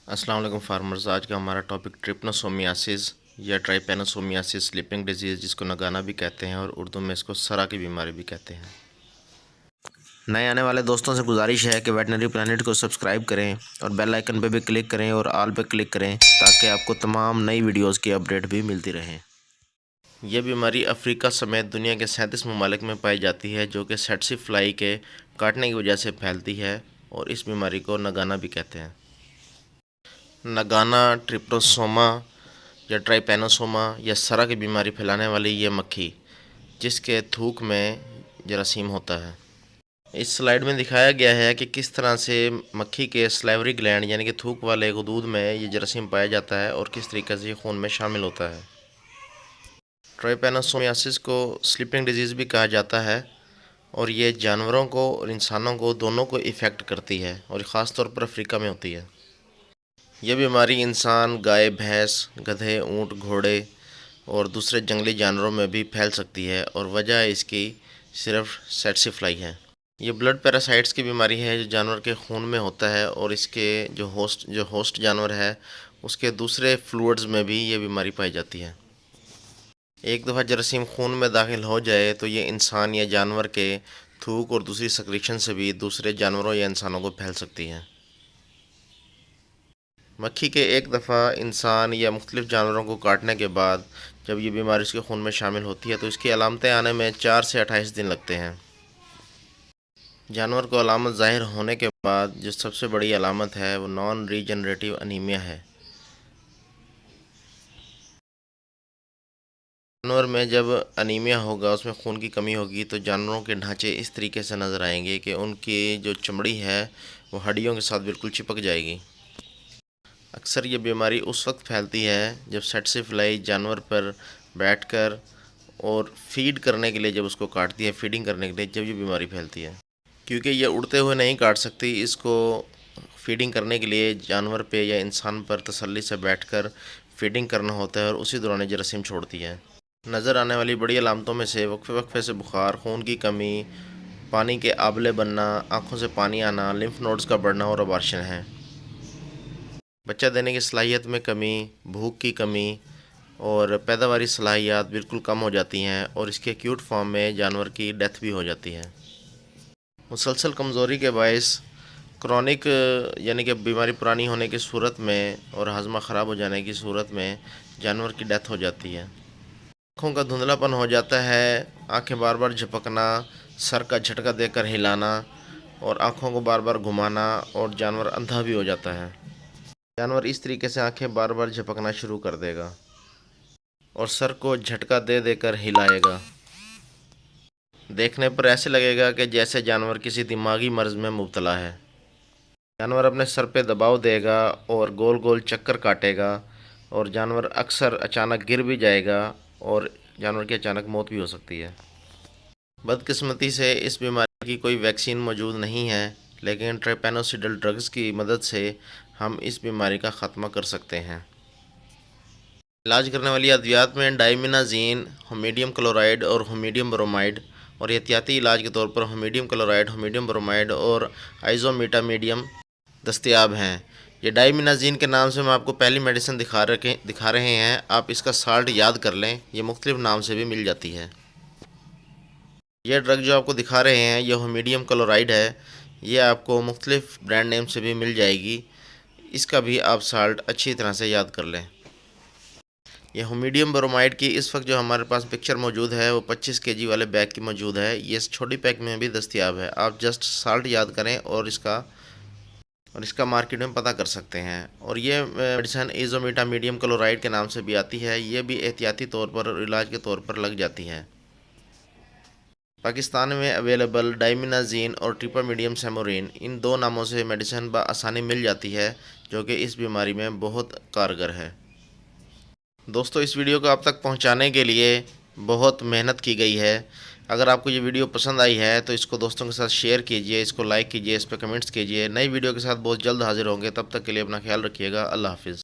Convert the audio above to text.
السلام علیکم فارمرز، آج کا ہمارا ٹاپک ٹرپنوسومیاسس یا ٹرائیپینوسومیاسس سلیپنگ ڈیزیز جس کو نگانا بھی کہتے ہیں اور اردو میں اس کو سرا کی بیماری بھی کہتے ہیں۔ نئے آنے والے دوستوں سے گزارش ہے کہ ویٹنری پلانٹ کو سبسکرائب کریں اور بیل آئیکن پہ بھی کلک کریں اور آل پہ کلک کریں تاکہ آپ کو تمام نئی ویڈیوز کی اپڈیٹ بھی ملتی رہیں۔ یہ بیماری افریقہ سمیت دنیا کے 37 ممالک میں پائی جاتی ہے جو کہ سیٹسی فلائی کے کاٹنے کی وجہ سے پھیلتی ہے اور اس بیماری کو نگانا بھی کہتے ہیں۔ نگانا ٹرپنوسوما یا ٹرائیپینوسوما یا سرا کی بیماری پھیلانے والی یہ مکھی جس کے تھوک میں جراثیم ہوتا ہے۔ اس سلائیڈ میں دکھایا گیا ہے کہ کس طرح سے مکھی کے سلیوری گلینڈ یعنی کہ تھوک والے غدود میں یہ جراثیم پایا جاتا ہے اور کس طریقے سے یہ خون میں شامل ہوتا ہے۔ ٹرائیپینوسومیاسس کو سلیپنگ ڈیزیز بھی کہا جاتا ہے اور یہ جانوروں کو اور انسانوں کو دونوں کو ایفیکٹ کرتی ہے اور خاص طور پر افریقہ میں ہوتی ہے۔ یہ بیماری انسان، گائے، بھینس، گدھے، اونٹ، گھوڑے اور دوسرے جنگلی جانوروں میں بھی پھیل سکتی ہے اور وجہ اس کی صرف سیٹسی فلائی ہے۔ یہ بلڈ پیراسائٹس کی بیماری ہے جو جانور کے خون میں ہوتا ہے اور اس کے جو ہوسٹ جانور ہے اس کے دوسرے فلوئڈز میں بھی یہ بیماری پائی جاتی ہے۔ ایک دفعہ جراثیم خون میں داخل ہو جائے تو یہ انسان یا جانور کے تھوک اور دوسری سکریشن سے بھی دوسرے جانوروں یا انسانوں کو پھیل سکتی ہے۔ مکھی کے ایک دفعہ انسان یا مختلف جانوروں کو کاٹنے کے بعد جب یہ بیماری اس کے خون میں شامل ہوتی ہے تو اس کی علامتیں آنے میں 4 سے 28 دن لگتے ہیں۔ جانور کو علامت ظاہر ہونے کے بعد جو سب سے بڑی علامت ہے وہ نان ریجنریٹیو انیمیا ہے۔ جانور میں جب انیمیا ہوگا، اس میں خون کی کمی ہوگی تو جانوروں کے ڈھانچے اس طریقے سے نظر آئیں گے کہ ان کی جو چمڑی ہے وہ ہڈیوں کے ساتھ بالکل چپک جائے گی۔ اکثر یہ بیماری اس وقت پھیلتی ہے جب سیٹسی فلائی جانور پر بیٹھ کر اور فیڈ کرنے کے لیے جب اس کو کاٹتی ہے، فیڈنگ کرنے کے لیے جب یہ بیماری پھیلتی ہے۔ کیونکہ یہ اڑتے ہوئے نہیں کاٹ سکتی، اس کو فیڈنگ کرنے کے لیے جانور پہ یا انسان پر تسلی سے بیٹھ کر فیڈنگ کرنا ہوتا ہے اور اسی دوران یہ جراثیم چھوڑتی ہے۔ نظر آنے والی بڑی علامتوں میں سے وقفے وقفے سے بخار، خون کی کمی، پانی کے آبلے بننا، آنکھوں سے پانی آنا، لمف نوڈز کا بڑھنا اور ابارشن ہیں۔ بچہ دینے کی صلاحیت میں کمی، بھوک کی کمی اور پیداواری صلاحیت بالکل کم ہو جاتی ہیں اور اس کے ایکیوٹ فارم میں جانور کی ڈیتھ بھی ہو جاتی ہے۔ مسلسل کمزوری کے باعث کرونک یعنی کہ بیماری پرانی ہونے کی صورت میں اور ہاضمہ خراب ہو جانے کی صورت میں جانور کی ڈیتھ ہو جاتی ہے۔ آنکھوں کا دھندلا پن ہو جاتا ہے، آنکھیں بار بار جھپکنا، سر کا جھٹکا دے کر ہلانا اور آنکھوں کو بار بار گھمانا اور جانور اندھا بھی ہو جاتا ہے۔ جانور اس طریقے سے آنکھیں بار بار جھپکنا شروع کر دے گا اور سر کو جھٹکا دے دے کر ہلائے گا۔ دیکھنے پر ایسے لگے گا کہ جیسے جانور کسی دماغی مرض میں مبتلا ہے۔ جانور اپنے سر پہ دباؤ دے گا اور گول گول چکر کاٹے گا اور جانور اکثر اچانک گر بھی جائے گا اور جانور کی اچانک موت بھی ہو سکتی ہے۔ بدقسمتی سے اس بیماری کی کوئی ویکسین موجود نہیں ہے، لیکن ٹرائیپینوسیڈل ڈرگز کی مدد سے ہم اس بیماری کا خاتمہ کر سکتے ہیں۔ علاج کرنے والی ادویات میں ڈائمینازین، ہومیڈیم کلورائڈ اور ہومیڈیم برومائڈ اور احتیاطی علاج کے طور پر ہومیڈیم کلورائڈ، ہومیڈیم برومائڈ اور آئزومیٹامیڈیم دستیاب ہیں۔ یہ ڈائمینازین کے نام سے میں آپ کو پہلی میڈیسن دکھا رہے ہیں، آپ اس کا سالٹ یاد کر لیں، یہ مختلف نام سے بھی مل جاتی ہے۔ یہ ڈرگ جو آپ کو دکھا رہے ہیں یہ ہومیڈیم کلورائڈ ہے، یہ آپ کو مختلف برانڈ نیم سے بھی مل جائے گی، اس کا بھی آپ سالٹ اچھی طرح سے یاد کر لیں۔ یہ ہومیڈیم برومائڈ کی اس وقت جو ہمارے پاس پکچر موجود ہے وہ 25 kg والے بیگ کی موجود ہے، یہ اس چھوٹی پیک میں بھی دستیاب ہے۔ آپ جسٹ سالٹ یاد کریں اور اس کا مارکیٹ میں پتہ کر سکتے ہیں۔ اور یہ میڈیسن ایزومیٹامیڈیم کلورائڈ کے نام سے بھی آتی ہے، یہ بھی احتیاطی طور پر اور علاج کے طور پر لگ جاتی ہے۔ پاکستان میں اویلیبل ڈائمینازین اور ٹریپامیڈیم سیمورین ان دو ناموں سے میڈیسن بآسانی مل جاتی ہے جو کہ اس بیماری میں بہت کارگر ہے۔ دوستو، اس ویڈیو کو آپ تک پہنچانے کے لیے بہت محنت کی گئی ہے۔ اگر آپ کو یہ ویڈیو پسند آئی ہے تو اس کو دوستوں کے ساتھ شیئر کیجئے، اس کو لائک کیجئے، اس پہ کمنٹس کیجئے۔ نئی ویڈیو کے ساتھ بہت جلد حاضر ہوں گے، تب تک کے لیے اپنا خیال رکھیے گا۔ اللہ حافظ۔